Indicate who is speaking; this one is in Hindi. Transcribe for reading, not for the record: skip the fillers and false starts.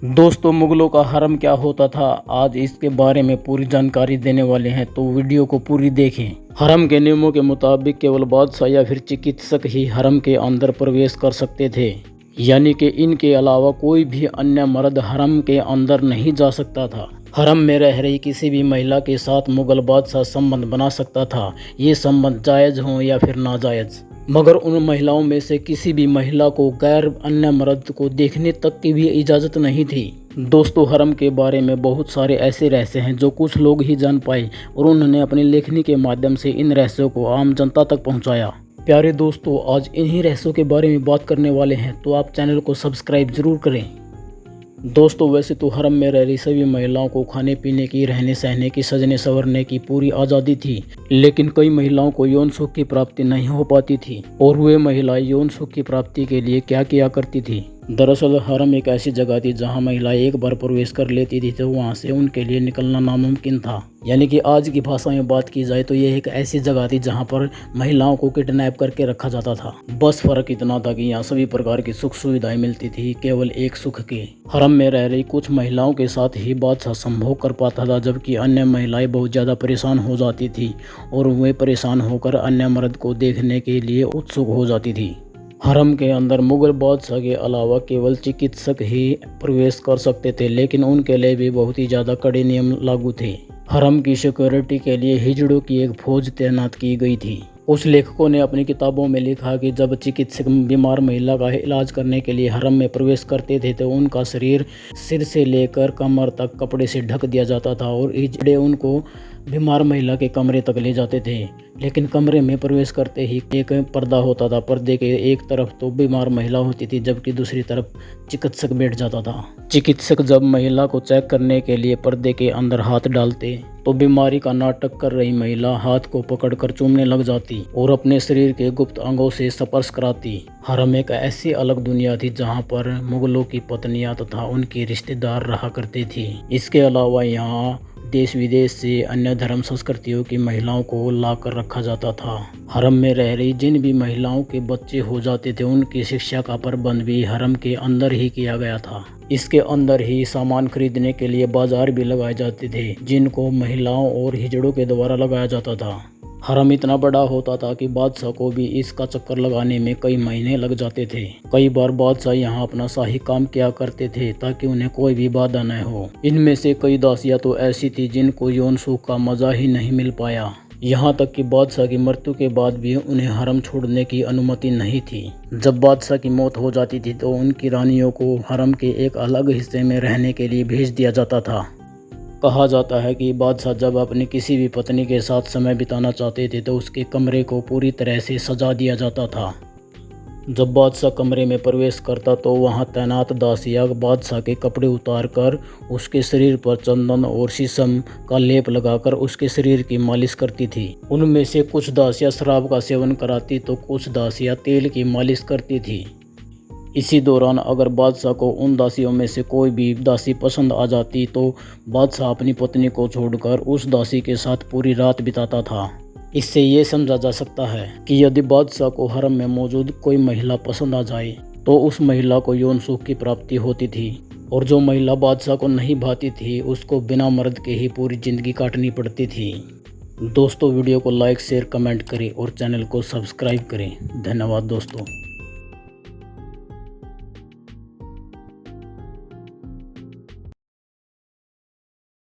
Speaker 1: दोस्तों, मुगलों का हरम क्या होता था, आज इसके बारे में पूरी जानकारी देने वाले हैं, तो वीडियो को पूरी देखें। हरम के नियमों के मुताबिक केवल बादशाह या फिर चिकित्सक ही हरम के अंदर प्रवेश कर सकते थे, यानी कि इनके अलावा कोई भी अन्य मर्द हरम के अंदर नहीं जा सकता था। हरम में रह रही किसी भी महिला के साथ मुगल बादशाह संबंध बना सकता था, ये संबंध जायज़ हों या फिर नाजायज़। मगर उन महिलाओं में से किसी भी महिला को गैर अन्य मर्द को देखने तक की भी इजाज़त नहीं थी। दोस्तों, हरम के बारे में बहुत सारे ऐसे रहस्य हैं जो कुछ लोग ही जान पाए और उन्होंने अपनी लेखनी के माध्यम से इन रहस्यों को आम जनता तक पहुंचाया। प्यारे दोस्तों, आज इन्हीं रहस्यों के बारे में बात करने वाले हैं, तो आप चैनल को सब्सक्राइब जरूर करें। दोस्तों, वैसे तो हरम में रह रही सभी महिलाओं को खाने पीने की, रहने सहने की, सजने संवरने की पूरी आज़ादी थी, लेकिन कई महिलाओं को यौन सुख की प्राप्ति नहीं हो पाती थी। और वे महिलाएं यौन सुख की प्राप्ति के लिए क्या किया करती थी? दरअसल हरम एक ऐसी जगह थी जहां महिलाएं एक बार प्रवेश कर लेती थी तो वहां से उनके लिए निकलना नामुमकिन था। यानी कि आज की भाषा में बात की जाए तो यह एक ऐसी जगह थी जहां पर महिलाओं को किडनैप करके रखा जाता था। बस फर्क इतना था कि यहाँ सभी प्रकार की सुख सुविधाएं मिलती थी, केवल एक सुख की। हरम में रह रही कुछ महिलाओं के साथ ही बादशाह संभोग कर पाता था, जबकि अन्य महिलाएं बहुत ज़्यादा परेशान हो जाती थी और वे परेशान होकर अन्य मर्द को देखने के लिए उत्सुक हो जाती थी। हरम के अंदर मुगल बादशाह के अलावा केवल चिकित्सक ही प्रवेश कर सकते थे, लेकिन उनके लिए भी बहुत ही ज़्यादा कड़े नियम लागू थे। हरम की सिक्योरिटी के लिए हिजड़ों की एक फौज तैनात की गई थी। उस लेखकों ने अपनी किताबों में लिखा कि जब चिकित्सक बीमार महिला का इलाज करने के लिए हरम में प्रवेश करते थे तो उनका शरीर सिर से लेकर कमर तक कपड़े से ढक दिया जाता था और हिजड़े उनको बीमार महिला के कमरे तक ले जाते थे। लेकिन कमरे में प्रवेश करते ही एक पर्दा होता था। पर्दे के एक तरफ तो बीमार महिला होती थी, जबकि दूसरी तरफ चिकित्सक बैठ जाता था। चिकित्सक जब महिला को चेक करने के लिए पर्दे के अंदर हाथ डालते तो बीमारी का नाटक कर रही महिला हाथ को पकड़कर चूमने लग जाती और अपने शरीर के गुप्त अंगों से स्पर्श कराती। हरम एक ऐसी अलग दुनिया थी जहां पर मुगलों की पत्नियां तथा उनके रिश्तेदार रहा करते थे। इसके अलावा यहाँ देश विदेश से अन्य धर्म संस्कृतियों की महिलाओं को लाकर रखा जाता था। हरम में रह रही जिन भी महिलाओं के बच्चे हो जाते थे उनकी शिक्षा का प्रबंध भी हरम के अंदर ही किया गया था। इसके अंदर ही सामान खरीदने के लिए बाजार भी लगाए जाते थे, जिनको महिलाओं और हिजड़ों के द्वारा लगाया जाता था। हरम इतना बड़ा होता था कि बादशाह को भी इसका चक्कर लगाने में कई महीने लग जाते थे। कई बार बादशाह यहाँ अपना शाही काम किया करते थे ताकि उन्हें कोई भी बाधा न हो। इनमें से कई दासियां तो ऐसी थी जिनको यौन सुख का मजा ही नहीं मिल पाया। यहाँ तक कि बादशाह की मृत्यु के बाद भी उन्हें हरम छोड़ने की अनुमति नहीं थी। जब बादशाह की मौत हो जाती थी तो उनकी रानियों को हरम के एक अलग हिस्से में रहने के लिए भेज दिया जाता था। कहा जाता है कि बादशाह जब अपनी किसी भी पत्नी के साथ समय बिताना चाहते थे तो उसके कमरे को पूरी तरह से सजा दिया जाता था। जब बादशाह कमरे में प्रवेश करता तो वहां तैनात दासियां बादशाह के कपड़े उतारकर उसके शरीर पर चंदन और शीशम का लेप लगाकर उसके शरीर की मालिश करती थी। उनमें से कुछ दासियां शराब का सेवन कराती तो कुछ दासियां तेल की मालिश करती थी। इसी दौरान अगर बादशाह को उन दासियों में से कोई भी दासी पसंद आ जाती तो बादशाह अपनी पत्नी को छोड़कर उस दासी के साथ पूरी रात बिताता था। इससे ये समझा जा सकता है कि यदि बादशाह को हरम में मौजूद कोई महिला पसंद आ जाए तो उस महिला को यौन सुख की प्राप्ति होती थी, और जो महिला बादशाह को नहीं भाती थी उसको बिना मर्द के ही पूरी जिंदगी काटनी पड़ती थी। दोस्तों, वीडियो को लाइक शेयर कमेंट करें और चैनल को सब्सक्राइब करें। धन्यवाद दोस्तों।